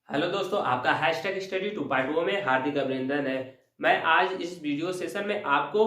Hello दोस्तों, आपका hashtag study 2.0 में हार्दिक अभिनंदन है। मैं आज इस वीडियो सेशन में आपको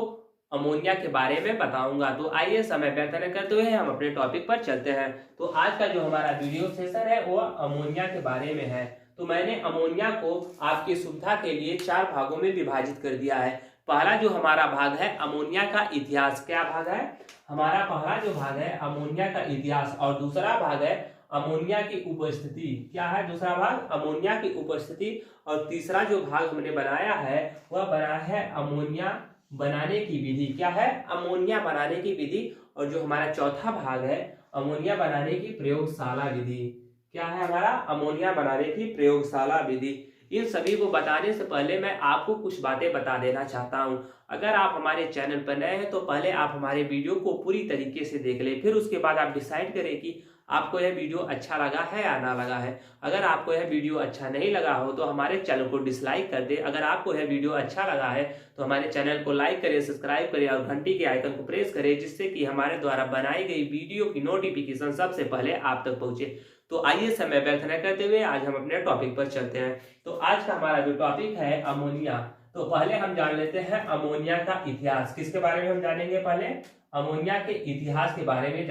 अमोनिया के बारे में बताऊंगा। तो आइए समय व्यर्थ न करते हुए हम अपने टॉपिक पर चलते हैं। तो आज का जो हमारा वीडियो सेशन है वो अमोनिया के बारे में है। तो मैंने अमोनिया को आपकी सुविधा के लिए 4 भागों में विभाजित कर दिया है। पहला जो हमारा भाग है अमोनिया का इतिहास। क्या भाग है हमारा? पहला जो भाग है अमोनिया का इतिहास, और दूसरा भाग है अमोनिया की उपस्थिति। क्या है दूसरा भाग? अमोनिया की उपस्थिति। और तीसरा जो भाग हमने बनाया है वह बनाया है अमोनिया बनाने की विधि। क्या है? अमोनिया बनाने की विधि। और जो हमारा चौथा भाग है अमोनिया बनाने की प्रयोगशाला विधि। क्या है हमारा? अमोनिया बनाने की प्रयोगशाला विधि। इन सभी को बताने से पहले मैं आपको कुछ बातें बता देना चाहता हूं। अगर आप हमारे चैनल पर नए हैं तो पहले आप हमारे वीडियो को पूरी तरीके से देख लें, फिर उसके बाद आप डिसाइड करें कि आपको यह वीडियो अच्छा लगा है या ना लगा है। अगर आपको यह वीडियो अच्छा नहीं लगा हो तो हमारे चैनल को डिसलाइक कर दे। अगर आपको यह वीडियो अच्छा लगा है तो हमारे चैनल को लाइक करें, सब्सक्राइब करें और घंटी के आइकन को प्रेस करें, जिससे कि हमारे द्वारा बनाई गई वीडियो की नोटिफिकेशन सबसे पहले आप तक पहुंचे। तो आइए समय व्यर्थ न करते हुए आज हम अपने टॉपिक पर चलते हैं। तो आज का हमारा जो टॉपिक है अमोनिया। तो पहले हम जान लेते हैं अमोनिया का इतिहास। किसके बारे में हम जानेंगे? पहले अमोनिया के इतिहास के बारे में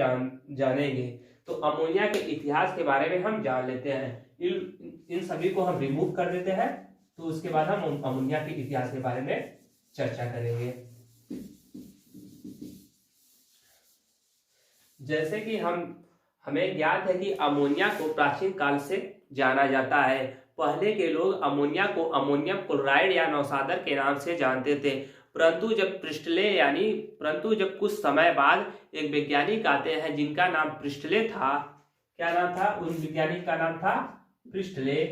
जानेंगे। तो अमोनिया के इतिहास के बारे में हम जान लेते हैं। इन सभी को हम रिमूव कर देते हैं, तो उसके बाद हम अमोनिया के इतिहास के बारे में चर्चा करेंगे। जैसे कि हमें ज्ञात है कि अमोनिया को प्राचीन काल से जाना जाता है। पहले के लोग अमोनिया को अमोनियम क्लोराइड या नौसादर के नाम से जानते थे, परंतु जब कुछ समय बाद एक वैज्ञानिक आते हैं जिनका नाम प्रिस्टले था। क्या नाम था उन वैज्ञानिक का? नाम था प्रिस्टले।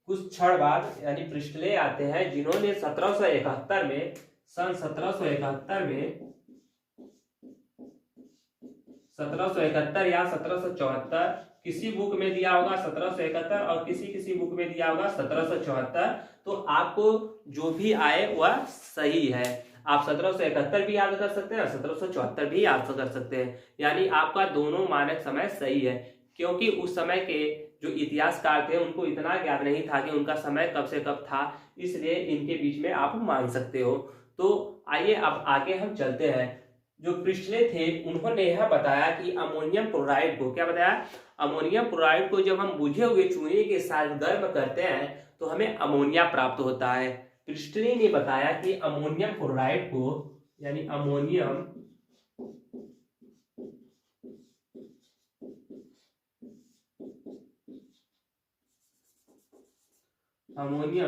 कुछ क्षण बाद यानी प्रिस्टले आते हैं जिन्होंने 1771 में सन 1771 या 1774 किसी बुक में दिया होगा 1771 और किसी बुक में दिया होगा 1774। तो आपको जो भी आए वह सही है। आप 1771 भी याद कर सकते हैं और 1774 भी याद कर सकते हैं, यानी आपका दोनों मानक समय सही है। क्योंकि उस समय के जो इतिहासकार थे उनको इतना ज्ञात नहीं था कि उनका समय कब से कब था, इसलिए इनके बीच में आप मान सकते हो। तो आइए अब आगे हम चलते हैं। जो प्रिस्टले थे उन्होंने यह बताया कि अमोनियम क्लोराइड को, क्या बताया? अमोनियम क्लोराइड को जब हम बुझे हुए चूने के साथ गर्म करते हैं तो हमें अमोनिया प्राप्त होता है। प्रिस्टले ने बताया कि अमोनियम क्लोराइड को यानी अमोनियम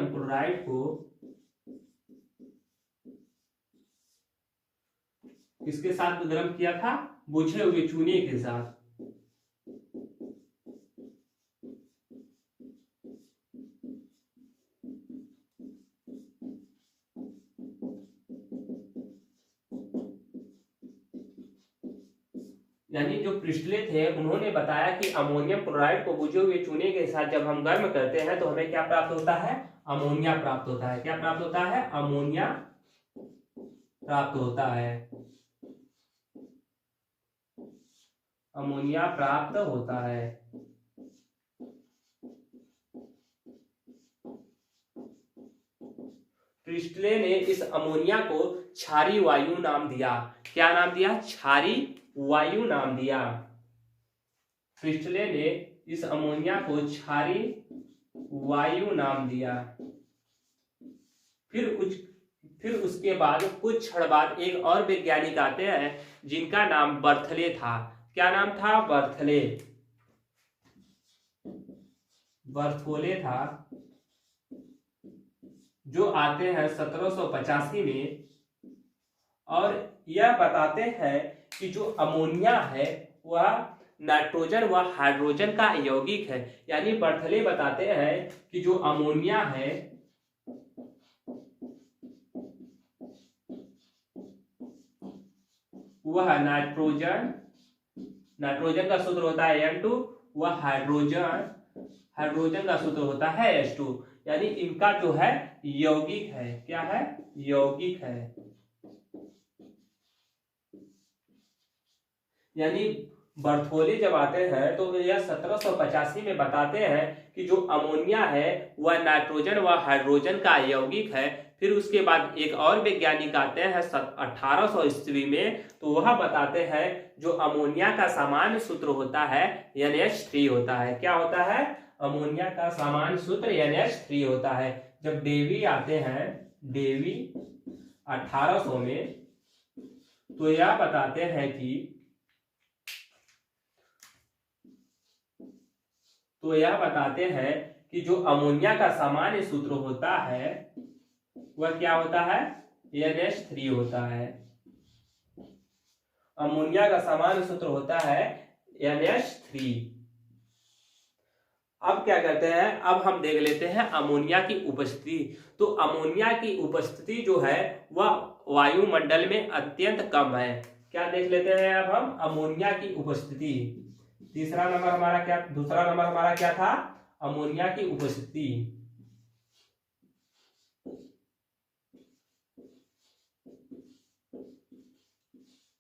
क्लोराइड को किसके साथ गर्म किया था? बुझे हुए चूने के साथ। यानी जो प्रिस्टले थे उन्होंने बताया कि अमोनियम क्लोराइड को बुझे हुए चूने के साथ जब हम गर्म करते हैं तो हमें क्या प्राप्त होता है? अमोनिया प्राप्त होता है। क्या प्राप्त होता है? अमोनिया प्राप्त होता है। अमोनिया प्राप्त होता है। प्रिस्टले ने इस अमोनिया को क्षारी वायु नाम दिया। क्या नाम दिया? क्षारी वायु नाम दिया। प्रिस्टले ने इस अमोनिया को क्षारी वायु नाम दिया। फिर उसके बाद कुछ क्षण बाद एक और वैज्ञानिक आते हैं जिनका नाम बर्थले था। क्या नाम था? बर्थोले था, जो आते हैं 1785 में और यह बताते हैं कि जो अमोनिया है वह नाइट्रोजन व हाइड्रोजन का यौगिक है। यानी बर्थले बताते हैं कि जो अमोनिया है वह नाइट्रोजन का सूत्र होता है N2, वह हाइड्रोजन का सूत्र होता है H2। यानी इनका जो है यौगिक है। क्या है? यौगिक है। यानी बर्थोली जब आते हैं तो यह 1785 में बताते हैं कि जो अमोनिया है वह नाइट्रोजन व हाइड्रोजन का यौगिक है। फिर उसके बाद एक और वैज्ञानिक आते हैं 1800 ईस्वी में, तो वह बताते हैं जो अमोनिया का सामान्य सूत्र होता है NH3 होता है। क्या होता है? अमोनिया का सामान्य सूत्र NH3 होता है। जब डेवी आते हैं, डेवी 1800 में, तो यह बताते हैं कि जो अमोनिया का सामान्य सूत्र होता है वह क्या होता है? NH3 होता है। अमोनिया का सामान्य सूत्र होता है NH3। अब क्या करते हैं, अब हम देख लेते हैं अमोनिया की उपस्थिति। तो अमोनिया की उपस्थिति जो है वह वायुमंडल में अत्यंत कम है। क्या देख लेते हैं अब हम? अमोनिया की उपस्थिति। दूसरा नंबर हमारा क्या था? अमोनिया की उपस्थिति।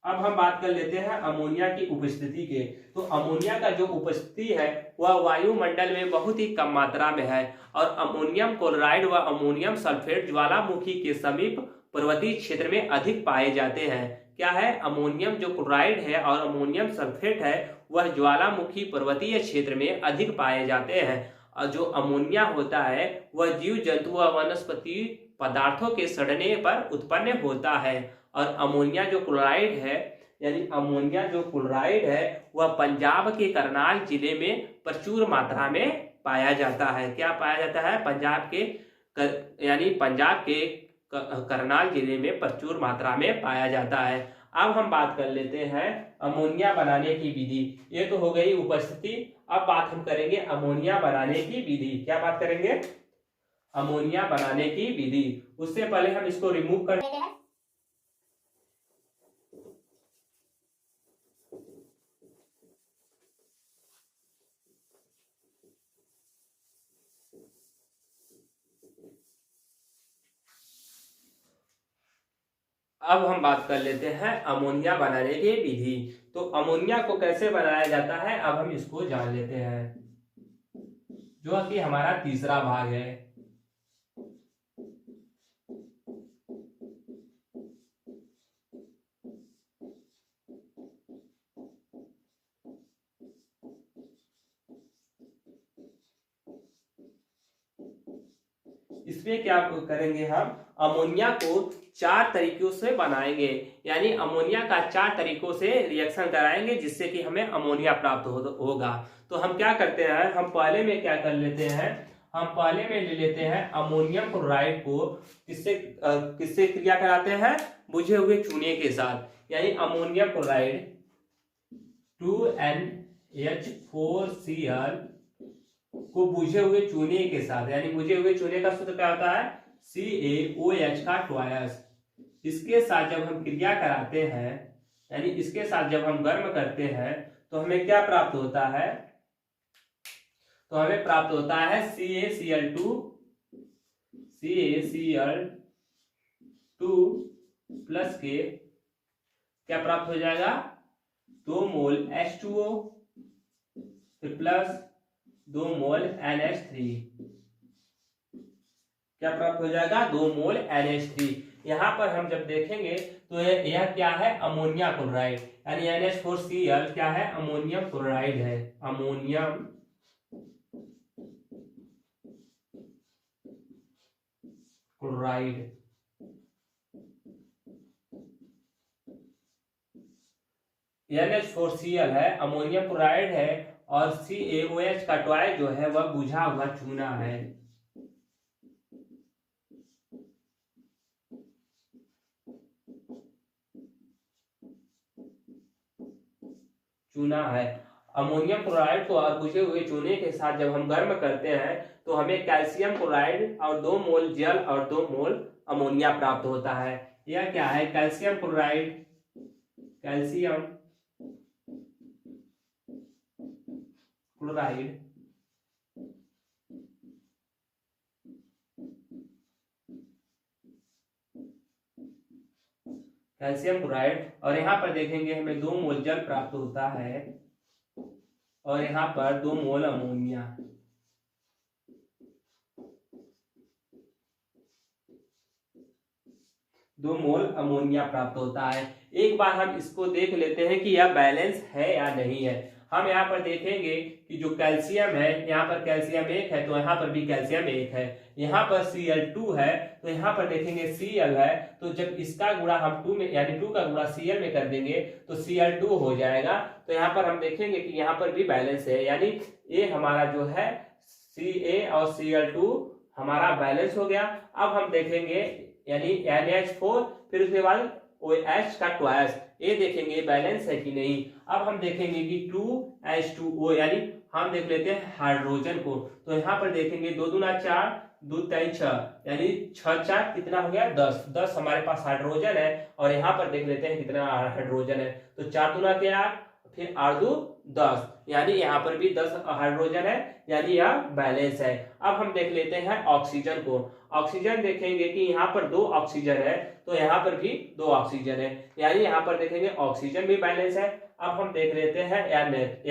अब हम बात कर लेते हैं अमोनिया की उपस्थिति के। तो अमोनिया का जो उपस्थिति है वह वायुमंडल में बहुत ही कम मात्रा में है और अमोनियम क्लोराइड व अमोनियम सल्फेट ज्वालामुखी के समीप पर्वतीय क्षेत्र में अधिक पाए जाते हैं। क्या है? अमोनियम जो क्लोराइड है और अमोनियम सल्फेट है वह ज्वालामुखी पर्वतीय क्षेत्र में अधिक पाए जाते हैं। और जो अमोनिया होता है वह जीव जंतु व वनस्पति पदार्थों के सड़ने पर उत्पन्न होता है। और अमोनिया जो क्लोराइड है, यानी अमोनिया जो क्लोराइड है वह पंजाब के करनाल जिले में प्रचुर मात्रा में पाया जाता है। क्या पाया जाता है? पंजाब के करनाल जिले में प्रचुर मात्रा में पाया जाता है। अब हम बात कर लेते हैं अमोनिया बनाने की विधि। ये तो हो गई उपस्थिति। अब बात हम करेंगे अमोनिया बनाने की विधि। क्या बात करेंगे? अमोनिया बनाने की विधि। उससे पहले हम इसको रिमूव कर लेते हैं। अब हम बात कर लेते हैं अमोनिया बनाने की विधि। तो अमोनिया को कैसे बनाया जाता है अब हम इसको जान लेते हैं, जो कि हमारा तीसरा भाग है। इसमें क्या करेंगे, हम अमोनिया को 4 तरीकों से बनाएंगे, यानी अमोनिया का 4 तरीकों से रिएक्शन कराएंगे जिससे कि हमें अमोनिया प्राप्त होगा। तो हम क्या करते हैं, हम पहले में क्या कर लेते हैं, हम पहले में ले लेते हैं अमोनियम क्लोराइड को किससे क्रिया कराते हैं? बुझे हुए चूने के साथ, यानी अमोनियम क्लोराइड 2NH4Cl को बुझे हुए चूने के साथ, यानी बुझे हुए चूने का सूत्र क्या होता है? CaOH का ट्वाइस। इसके साथ जब हम क्रिया कराते हैं, यानी इसके साथ जब हम गर्म करते हैं तो हमें क्या प्राप्त होता है? तो हमें प्राप्त होता है CaCl2 प्लस के क्या प्राप्त हो जाएगा? 2 मोल H2O फिर प्लस 2 मोल NH3। क्या प्राप्त हो जाएगा? 2 मोल NH3। यहां पर हम जब देखेंगे तो यह क्या है? अमोनिया क्लोराइड, यानी NH4Cl क्या है? अमोनियम क्लोराइड है। Ammonium chloride. NH4Cl है, अमोनियम क्लोराइड है और CaOH का ट्वाइस जो है वह बुझा हुआ चूना है। चूना है। अमोनियम क्लोराइड को और बुझे हुए चूने के साथ जब हम गर्म करते हैं तो हमें कैल्शियम क्लोराइड और 2 मोल जल और 2 मोल अमोनिया प्राप्त होता है। यह क्या है? Calcium chloride, calcium chloride calcium chloride, और यहाँ पर देखेंगे हमें 2 मोल जल प्राप्त होता है। और यहाँ पर 2 मोल अमोनिया। दो मोल अमोनिया प्राप्त होता है। एक बार हम इसको देख लेते हैं कि यह बैलेंस है या नहीं है। हम यहाँ पर देखेंगे कि जो कैल्शियम है, यहाँ पर कैल्शियम 1 है तो यहाँ पर भी कैल्शियम 1 है। यहाँ पर Cl2 है तो यहाँ पर देखेंगे Cl है, तो जब इसका गुणा हम 2 में यानी 2 का गुणा Cl में कर देंगे तो Cl2 हो जाएगा। तो यहाँ पर हम देखेंगे कि यहाँ पर भी बैलेंस है, यानी ये हमारा जो है Ca और Cl2 हमारा बैलेंस हो गया। अब हम देखेंगे यानी NH4 फिर उसके बाद OH का ट्वाइस, ये देखेंगे बैलेंस है कि नहीं। अब हम देखेंगे कि 2H2O यानी हम देख लेते हैं हाइड्रोजन को, तो यहाँ पर देखेंगे 2 दूना 4 2 3 6 यानी 6 4 कितना हो गया 10 हमारे पास हाइड्रोजन है। और यहाँ पर देख लेते हैं कितना हाइड्रोजन है, तो 4 दूना 8 फिर 8 2 10 यानी यहाँ पर भी 10 हाइड्रोजन है, यानी यह बैलेंस है। अब हम देख लेते हैं ऑक्सीजन को। ऑक्सीजन देखेंगे कि यहाँ पर 2 ऑक्सीजन है तो यहाँ पर भी 2 ऑक्सीजन है, यानी यहाँ पर देखेंगे ऑक्सीजन भी बैलेंस है। अब हम देख लेते हैं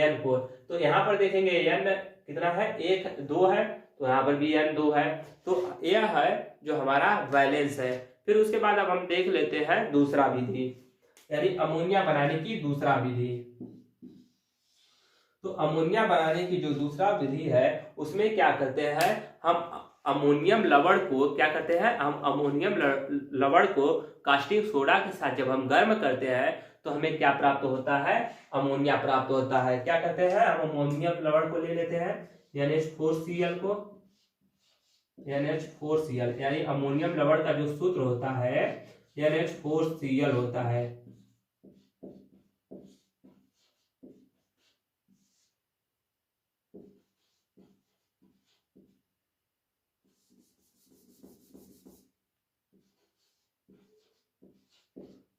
N को, तो यहाँ पर देखेंगे N कितना है 1 2 है, तो यहाँ पर भी N 2 है, तो यह है जो हमारा बैलेंस है। फिर उसके बाद अब हम देख लेते हैं दूसरा विधि, यानी अमोनिया बनाने की दूसरा विधि। तो अमोनिया बनाने की जो दूसरा विधि है उसमें क्या करते हैं, हम अमोनियम लवण को क्या करते हैं, हम अमोनियम लवण को कास्टिक सोडा के साथ जब हम गर्म करते हैं तो हमें क्या प्राप्त होता है, अमोनिया प्राप्त होता है। क्या करते हैं, हम अमोनियम लवण को ले लेते हैं NH4Cl को, NH4Cl यानी अमोनियम लवण का जो सूत्र होता है NH4Cl होता है।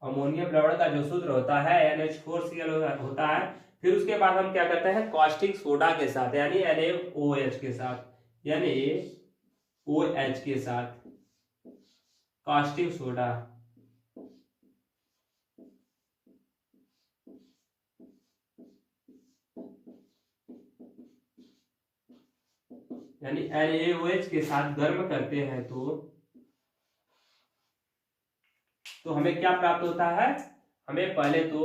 अमोनियम लवण का जो सूत्र होता है NH4Cl होता है। फिर उसके बाद हम क्या करते हैं, कास्टिक सोडा के साथ यानी NaOH के साथ, NaOH के साथ कास्टिक सोडा यानी NaOH के साथ गर्म करते हैं तो हमें क्या प्राप्त होता है, हमें पहले तो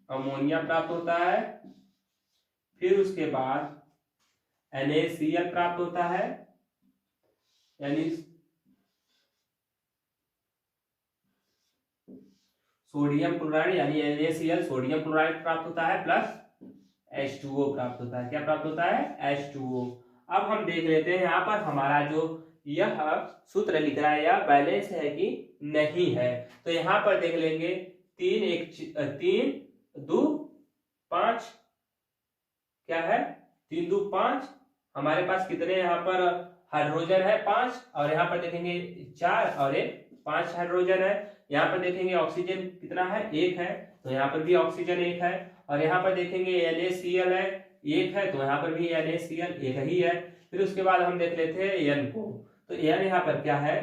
अमोनिया प्राप्त होता है, फिर उसके बाद NaCl प्राप्त होता है, यानी सोडियम क्लोराइड यानी NaCl सोडियम क्लोराइड प्राप्त होता है, प्लस H2O प्राप्त होता है। क्या प्राप्त होता है, H2O। अब हम देख लेते हैं यहाँ पर हमारा जो यह सूत्र लिख रहा है यह बैलेंस है कि नहीं है। तो यहाँ पर देख लेंगे 3 2 5 क्या है 3 2 5, हमारे पास कितने यहाँ पर हाइड्रोजन है 5, और यहाँ पर देखेंगे 4 और 5 हाइड्रोजन है। यहाँ पर देखेंगे ऑक्सीजन कितना है 1 है, तो यहाँ पर भी ऑक्सीजन 1 है। और यहाँ पर देखेंगे NaCl है 1 है, तो यहाँ पर भी NaCl 1 ही है। फिर उसके बाद हम देख लेते हैं N को, तो N यहाँ पर क्या है,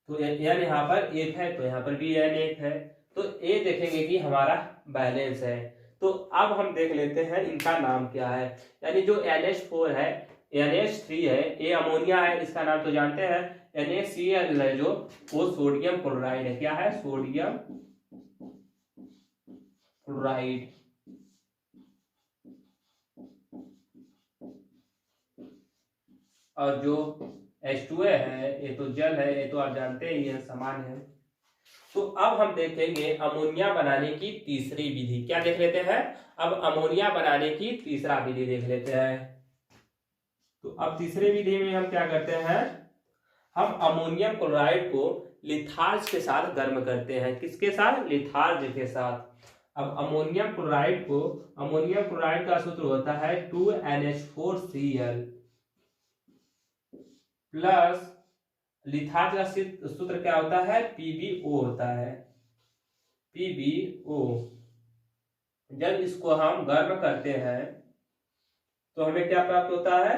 तो N यहाँ पर 1 है, तो यहाँ पर भी N 1 है, तो ये देखेंगे कि हमारा बैलेंस है। तो अब हम देख लेते हैं इनका नाम क्या है, यानी जो NH4 है NH3 है, ये अमोनिया है, इसका नाम तो जानते हैं। NaCl है जो वो सोडियम क्लोराइड है, क्या है सोडियम क्लोराइड। और जो H2A है ये तो जल है, ये तो आप जानते ही है समान है। तो अब हम देखेंगे अमोनिया बनाने की तीसरी विधि, क्या देख लेते हैं, अब अमोनिया बनाने की तीसरा विधि देख लेते हैं। तो अब तीसरे विधि में हम क्या करते हैं, हम अमोनियम क्लोराइड को लिथार्ज के साथ गर्म करते हैं। किसके साथ, लिथार्ज के साथ। अब अमोनियम क्लोराइड का सूत्र होता है 2NH4Cl प्लस लिथार्ज का सूत्र क्या होता है, PbO होता है, PbO। जब इसको हम गर्म करते हैं तो हमें क्या प्राप्त होता है,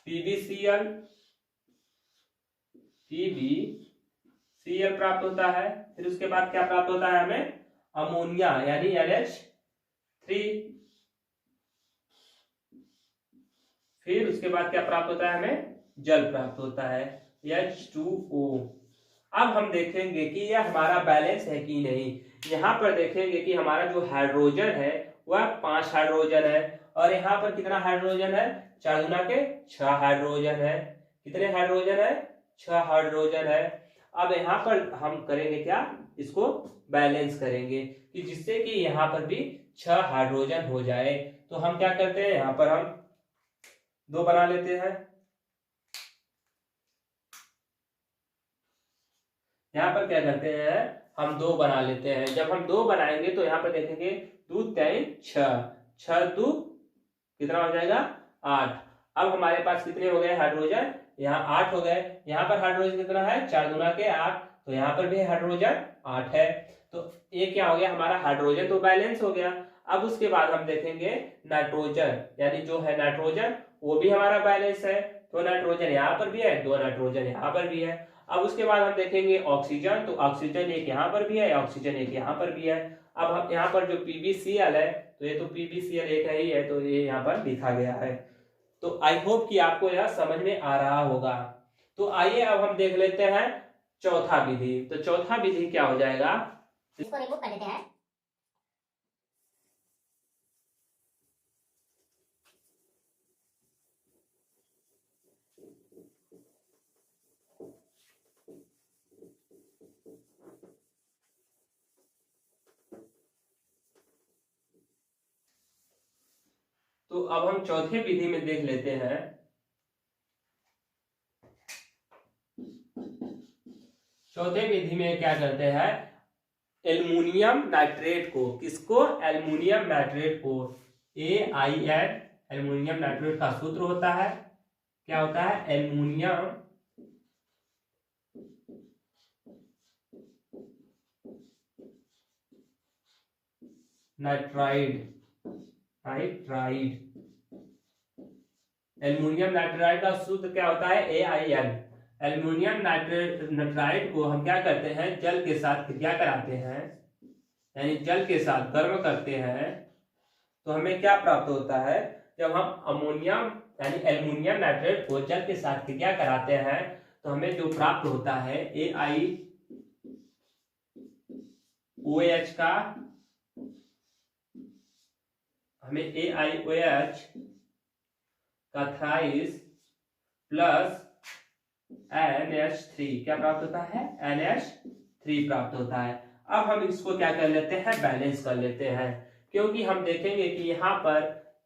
PbCl प्राप्त होता है। फिर उसके बाद क्या प्राप्त होता है हमें, अमोनिया यानी NH3। फिर उसके बाद क्या प्राप्त होता है, हमें जल प्राप्त होता है H2O। अब हम देखेंगे कि यह हमारा बैलेंस है कि नहीं। यहाँ पर देखेंगे कि हमारा जो हाइड्रोजन है वह 5 हाइड्रोजन है, और यहाँ पर कितना हाइड्रोजन है, 4 गुना के 6 हाइड्रोजन है। कितने हाइड्रोजन है, 6 हाइड्रोजन है। अब यहाँ पर हम करेंगे क्या, इसको बैलेंस करेंगे कि जिससे कि यहाँ पर भी 6 हाइड्रोजन हो जाए। तो हम क्या करते हैं, यहाँ पर हम 2 बना लेते हैं। यहाँ पर क्या करते हैं, हम 2 बना लेते हैं। जब हम 2 बनाएंगे तो यहाँ पर देखेंगे 2 3 6, 6 2 कितना हो जाएगा, 8। अब हमारे पास कितने हो गए हाइड्रोजन, यहाँ 8 हो गए। यहाँ पर हाइड्रोजन कितना है, 4 गुना के 8, तो यहाँ पर भी हाइड्रोजन 8 है। तो ये क्या हो गया, हमारा हाइड्रोजन तो बैलेंस हो गया। अब उसके बाद हम देखेंगे नाइट्रोजन, यानी जो है नाइट्रोजन वो भी हमारा बैलेंस है। तो नाइट्रोजन यहाँ पर भी है, 2 नाइट्रोजन यहाँ पर भी है। अब उसके बाद हम देखेंगे ऑक्सीजन, तो ऑक्सीजन एक यहाँ पर भी है, ऑक्सीजन एक यहाँ पर भी है। अब हम यहाँ पर जो PbCl है, तो ये तो PbCl एक ही है, तो ये यहाँ पर लिखा गया है। तो आई होप कि आपको यह समझ में आ रहा होगा। तो आइए अब हम देख लेते हैं चौथा विधि। तो चौथा विधि क्या हो जाएगा, इसको रिमूव कर देते हैं। तो अब हम चौथे विधि में देख लेते हैं। चौथे विधि में क्या करते हैं, एल्युमिनियम नाइट्रेट को, किसको, एल्युमिनियम नाइट्रेट को, AIN, एल्युमिनियम नाइट्रेट का सूत्र होता है, क्या होता है, एल्युमिनियम नाइट्राइड, एल्युमिनियम नाइट्राइड का सूत्र क्या होता है, AIN। एल्युमिनियम नाइट्राइड को हम क्या करते हैं, जल के साथ क्रिया कराते हैं, यानी जल के साथ गर्म करते हैं, तो हमें क्या प्राप्त होता है, जब हम अमोनियम यानी एल्युमिनियम नाइट्रेट को जल के साथ क्रिया कराते हैं तो हमें जो प्राप्त होता है AiOH का, हमें AiOH का थ्राइस प्लस NH3 क्या प्राप्त होता है, NH3 प्राप्त होता है। अब हम इसको क्या कर लेते हैं, बैलेंस कर लेते हैं, क्योंकि हम देखेंगे कि यहाँ पर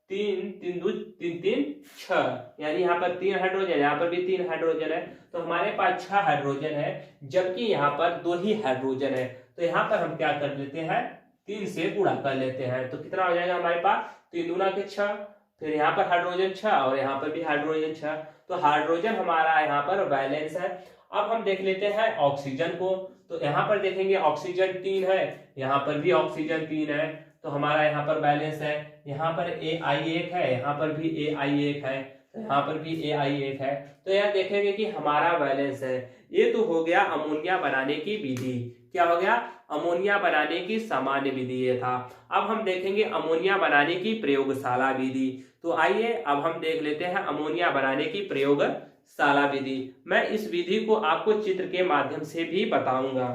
3 3 2 3 3 6, यानी यहाँ पर 3 हाइड्रोजन, यहाँ पर भी 3 हाइड्रोजन है, तो हमारे पास 6 हाइड्रोजन है, जबकि यहाँ पर 2 ही हाइड्रोजन है। तो यहाँ पर हम क्या कर लेते हैं, 3 से गुणा कर लेते हैं, तो कितना हो जाएगा हमारे पास, 3 दूना के 6, फिर यहाँ पर हाइड्रोजन 6 और यहाँ पर भी हाइड्रोजन 6, तो हाइड्रोजन हमारा यहाँ पर बैलेंस है। अब हम देख लेते हैं ऑक्सीजन को, तो यहाँ पर देखेंगे ऑक्सीजन 3 है, यहाँ पर भी ऑक्सीजन 3 है, तो हमारा यहाँ पर बैलेंस है। यहाँ पर AI1 है, यहाँ पर भी AI1 है, तो यहाँ पर भी AI1 है, तो यह देखेंगे कि हमारा बैलेंस है। ये तो हो गया अमोनिया बनाने की विधि, क्या हो गया, अमोनिया बनाने की सामान्य विधि ये था। अब हम देखेंगे अमोनिया बनाने की प्रयोगशाला विधि। तो आइए अब हम देख लेते हैं अमोनिया बनाने की प्रयोगशाला विधि। मैं इस विधि को आपको चित्र के माध्यम से भी बताऊंगा।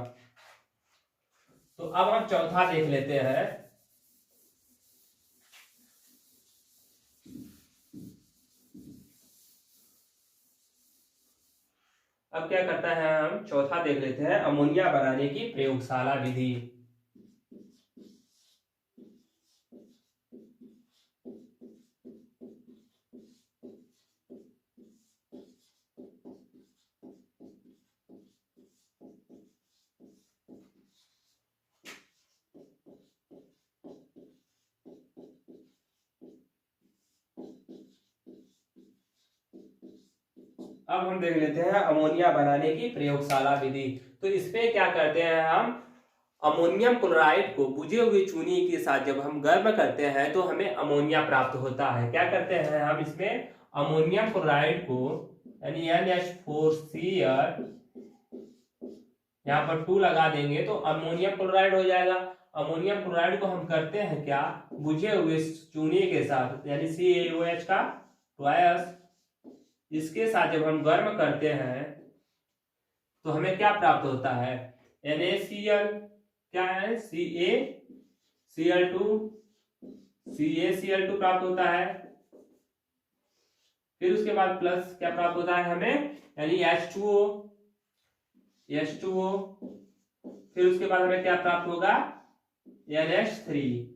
तो अब हम चौथा देख लेते हैं। अब क्या करता है, हम चौथा देख लेते हैं अमोनिया बनाने की प्रयोगशाला विधि। अब हम देख लेते हैं अमोनिया बनाने की प्रयोगशाला विधि। तो इसमें क्या करते हैं, हम अमोनियम क्लोराइड को बुझे हुए चूने के साथ जब हम गर्म करते हैं तो हमें अमोनिया प्राप्त होता है। क्या करते हैं हम इसमें अमोनियम क्लोराइड को, यानी NH4Cl, यहाँ पर 2 लगा देंगे तो अमोनियम क्लोराइड हो जाएगा। अमोनियम क्लोराइड को हम करते हैं क्या, बुझे हुए चूने के साथ यानी CaOH का ट्वाइस, इसके साथ जब हम गर्म करते हैं तो हमें क्या प्राप्त होता है, NaCl, क्या है CaCl2 प्राप्त होता है। फिर उसके बाद प्लस क्या प्राप्त होता है हमें, यानी H2O। फिर उसके बाद हमें क्या प्राप्त होगा, NH3।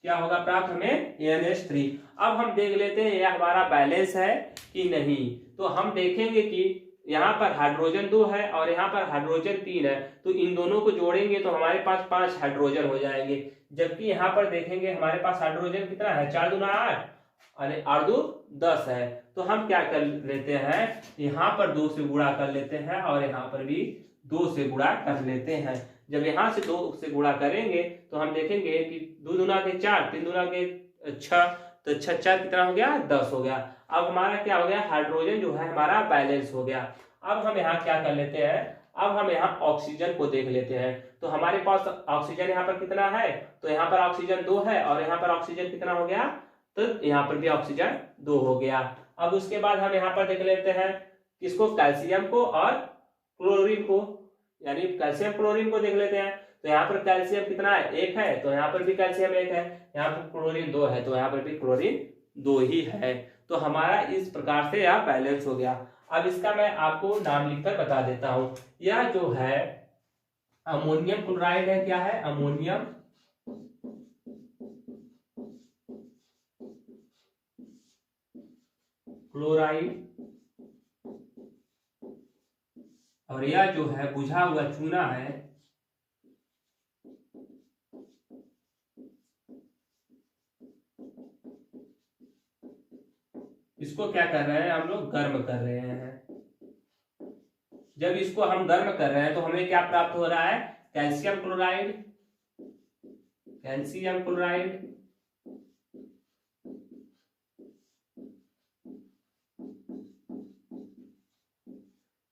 क्या होगा प्राप्त हमें, NH3। अब हम देख लेते हैं यह हमारा बैलेंस है कि नहीं। तो हम देखेंगे कि यहाँ पर हाइड्रोजन 2 है और यहाँ पर हाइड्रोजन 3 है, तो इन दोनों को जोड़ेंगे तो हमारे पास 5 हाइड्रोजन हो जाएंगे। जबकि यहाँ पर देखेंगे हमारे पास हाइड्रोजन कितना है, 4 दूना 8 और 8 दू 10 है। तो हम क्या कर लेते हैं, यहाँ पर 2 से गुणा कर लेते हैं और यहाँ पर भी 2 से गुणा कर लेते हैं। जब यहाँ से 2 से गुणा करेंगे तो हम देखेंगे कि 2 दूना के 4, 3 दूना के 6, तो 6 4 कितना हो गया, 10 हो गया। अब हमारा क्या हो गया, हाइड्रोजन जो है हमारा बैलेंस हो गया। अब हम यहाँ क्या कर लेते हैं, अब हम यहाँ ऑक्सीजन को देख लेते हैं। तो हमारे पास ऑक्सीजन यहाँ पर कितना है, तो यहाँ पर ऑक्सीजन 2 है और यहाँ पर ऑक्सीजन कितना हो गया, तो यहाँ पर भी ऑक्सीजन 2 हो गया। अब उसके बाद हम यहाँ पर देख लेते हैं किसको, कैल्शियम को और क्लोरीन को, यानी कैल्शियम क्लोरीन को देख लेते हैं। तो यहाँ पर कैल्शियम कितना है, 1 है, तो यहाँ पर भी कैल्शियम 1 है। यहाँ पर क्लोरीन 2 है, तो यहाँ पर भी क्लोरीन 2 ही है। तो हमारा इस प्रकार से यह बैलेंस हो गया। अब इसका मैं आपको नाम लिखकर बता देता हूं। यह जो है अमोनियम क्लोराइड है, क्या है, अमोनियम क्लोराइड, और यह जो है बुझा हुआ चूना है, इसको क्या कर रहे हैं हम लोग, गर्म कर रहे हैं। जब इसको हम गर्म कर रहे हैं तो हमें क्या प्राप्त हो रहा है, कैल्शियम क्लोराइड, कैल्शियम क्लोराइड,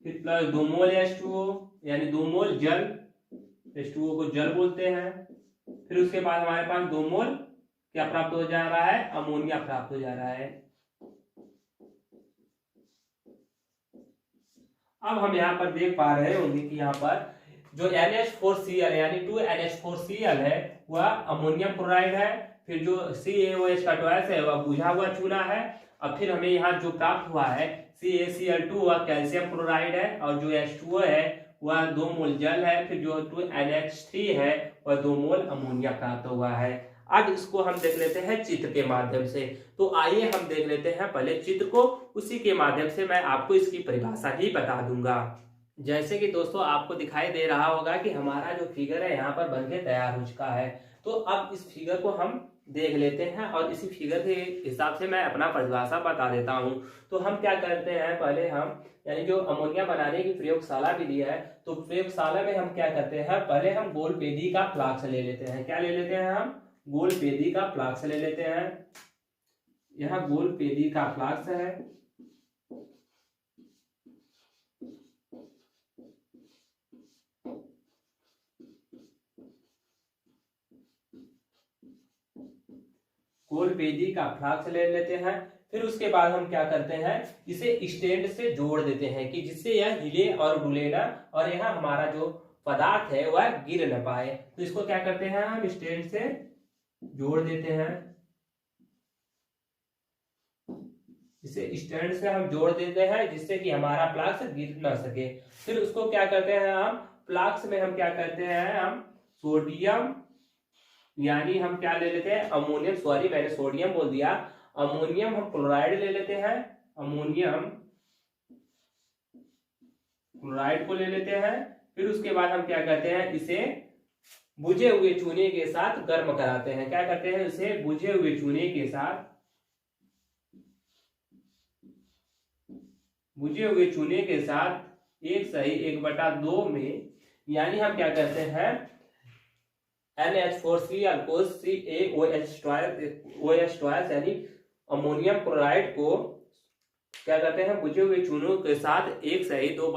फिर प्लस 2 मोल H2O, यानी 2 मोल जल, H2O को जल बोलते हैं। फिर उसके बाद हमारे पास 2 मोल क्या प्राप्त हो जा रहा है, अमोनिया प्राप्त हो जा रहा है। अब हम यहाँ पर देख पा रहे होंगे कि यहाँ पर जो NH4Cl यानी 2NH4Cl है वह अमोनियम क्लोराइड है। फिर जो CaOH का ट्वाइस है वह बुझा हुआ चूना है। अब फिर हमें यहाँ जो प्राप्त हुआ है CaCl2 वह कैल्शियम क्लोराइड है, और जो H2O है वह 2 मोल जल है। फिर जो 2NH3 है वह 2 मोल अमोनिया प्राप्त हुआ है। अब इसको हम देख लेते हैं चित्र के माध्यम से। तो आइए हम देख लेते हैं पहले चित्र को, उसी के माध्यम से मैं आपको इसकी परिभाषा ही बता दूंगा। जैसे कि दोस्तों आपको दिखाई दे रहा होगा कि हमारा जो फिगर है यहाँ पर बनके तैयार हो चुका है। तो अब इस फिगर को हम देख लेते हैं और इसी फिगर के हिसाब से मैं अपना परिभाषा बता देता हूँ। तो हम क्या करते हैं, पहले हम यानी जो अमोनिया बनाने की प्रयोगशाला विधि है, तो प्रयोगशाला में हम क्या करते हैं, पहले हम गोलपेदी का फ्लास्क ले लेते हैं। क्या ले लेते हैं, हम गोलपेदी का फ्लास्क ले लेते हैं। यह गोलपेदी का फ्लास्क है। गोलपेदी का फ्लास्क ले लेते हैं। फिर उसके बाद हम क्या करते हैं, इसे स्टैंड से जोड़ देते हैं कि जिससे यह हिले और डुले ना, और यह हमारा जो पदार्थ है वह गिर न पाए। तो इसको क्या करते हैं, हम स्टैंड से जोड़ देते हैं। इसे स्टैंड से हम जोड़ देते हैं जिससे कि हमारा फ्लास्क गिर ना सके। फिर उसको क्या करते हैं, हम फ्लास्क में हम क्या करते हैं, हम सोडियम यानी हम क्या ले लेते हैं, अमोनियम, सॉरी मैंने सोडियम बोल दिया, अमोनियम हम क्लोराइड ले लेते हैं। अमोनियम क्लोराइड को ले लेते हैं। फिर उसके बाद हम क्या करते हैं, इसे बुझे हुए चूने के साथ गर्म कराते हैं। क्या करते हैं, इसे बुझे हुए चूने के साथ, बुझे हुए चूने के साथ 1/2 में, यानी हम क्या करते हैं, NH4Cl को CaOH यानी अमोनियम क्लोराइड को क्या करते हैं, बुझे हुए चूनों के साथ 1/2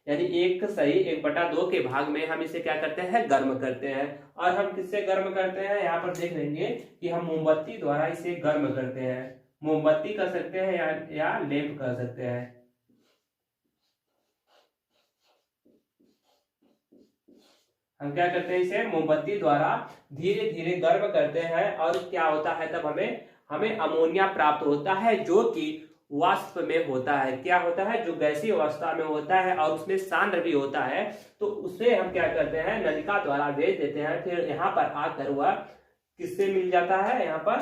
यानी 1/2 के भाग में हम इसे क्या करते हैं, गर्म करते हैं। और हम किससे गर्म करते हैं, यहाँ पर देख लेंगे कि हम मोमबत्ती द्वारा इसे गर्म करते हैं। मोमबत्ती कर सकते हैं या लैंप कर सकते हैं। हम क्या करते हैं, इसे मोमबत्ती द्वारा धीरे धीरे गर्म करते हैं और क्या होता है, तब हमें अमोनिया प्राप्त होता है, जो कि वाष्प में होता है। क्या होता है, जो गैसीय अवस्था में होता है और उसमें सांद्र भी होता है। तो उसे हम क्या करते हैं, नलिका द्वारा भेज देते हैं। फिर यहाँ पर आकर वह किससे मिल जाता है, यहाँ पर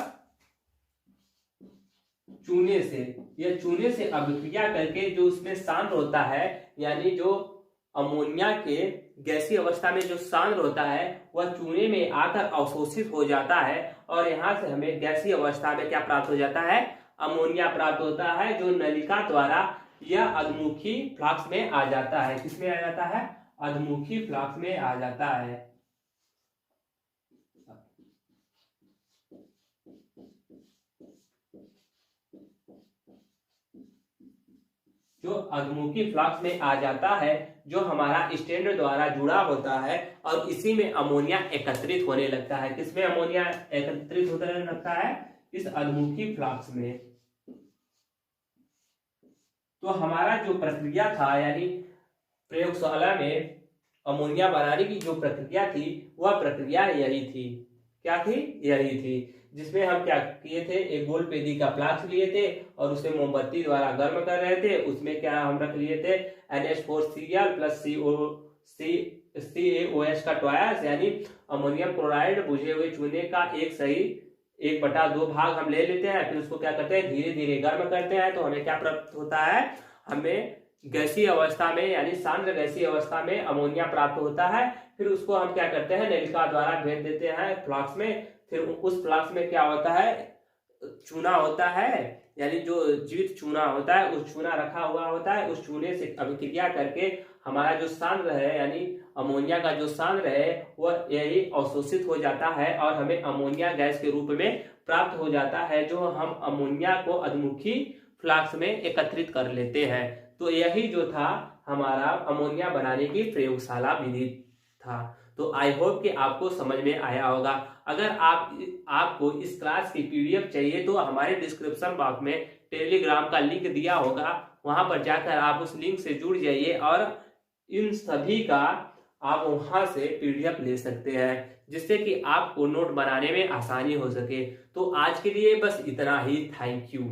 चूने से। यह चूने से अभिक्रिया करके जो उसमें सांद्र होता है, यानी जो अमोनिया के गैसीय अवस्था में जो सांद्र होता है वह चूने में आकर अवशोषित हो जाता है और यहाँ से हमें गैसीय अवस्था में क्या प्राप्त हो जाता है, अमोनिया प्राप्त होता है, जो नलिका द्वारा यह अधमुखी फ्लास्क में आ जाता है। किसमें आ जाता है, अधमुखी फ्लास्क में आ जाता है। जो अधमुखी फ्लास्क में आ जाता है, जो हमारा स्टैंड द्वारा जुड़ा होता है और इसी में अमोनिया एकत्रित होने लगता है। किसमें अमोनिया एकत्रित होने लगता है, इस अधमुखी फ्लास्क में। तो हमारा जो प्रक्रिया था, यानी प्रयोगशाला में अमोनिया बनाने की जो प्रक्रिया थी वह प्रक्रिया यही थी। क्या थी, यही थी, जिसमें हम क्या किए थे, एक गोल पेदी का फ्लास्क लिए थे और उसे मोमबत्ती द्वारा गर्म कर रहे थे। उसमें क्या हम रख लिए थे, NH4Cl प्लस CaOH का टॉयस, यानी अमोनियम क्लोराइड बुझे हुए चूने का 1/2 भाग हम ले लेते हैं। फिर उसको क्या करते हैं, धीरे धीरे गर्म करते हैं। तो हमें क्या प्राप्त होता है, हमें गैसीय अवस्था में यानी सांद्र गैसीय अवस्था में अमोनिया प्राप्त होता है। फिर उसको हम क्या करते हैं, नलिका द्वारा भेज देते हैं फ्लास्क में। फिर उस फ्लास्क में क्या होता है, चूना होता है, यानी जो जीवित चूना होता है, उस चूना रखा हुआ होता है। उस चूने से अभिक्रिया करके हमारा जो सांद्र है, यानी अमोनिया का जो सांद्र है, वह यही अवशोषित हो जाता है और हमें अमोनिया गैस के रूप में प्राप्त हो जाता है, जो हम अमोनिया को अधमुखी फ्लास्क में एकत्रित कर लेते हैं। तो यही जो था हमारा अमोनिया बनाने की प्रयोगशाला विधि था। तो आई होप कि आपको समझ में आया होगा। अगर आपको इस क्लास की PDF चाहिए तो हमारे डिस्क्रिप्शन बॉक्स में टेलीग्राम का लिंक दिया होगा, वहां पर जाकर आप उस लिंक से जुड़ जाइए और इन सभी का आप वहां से PDF ले सकते हैं, जिससे कि आपको नोट बनाने में आसानी हो सके। तो आज के लिए बस इतना ही। Thank you.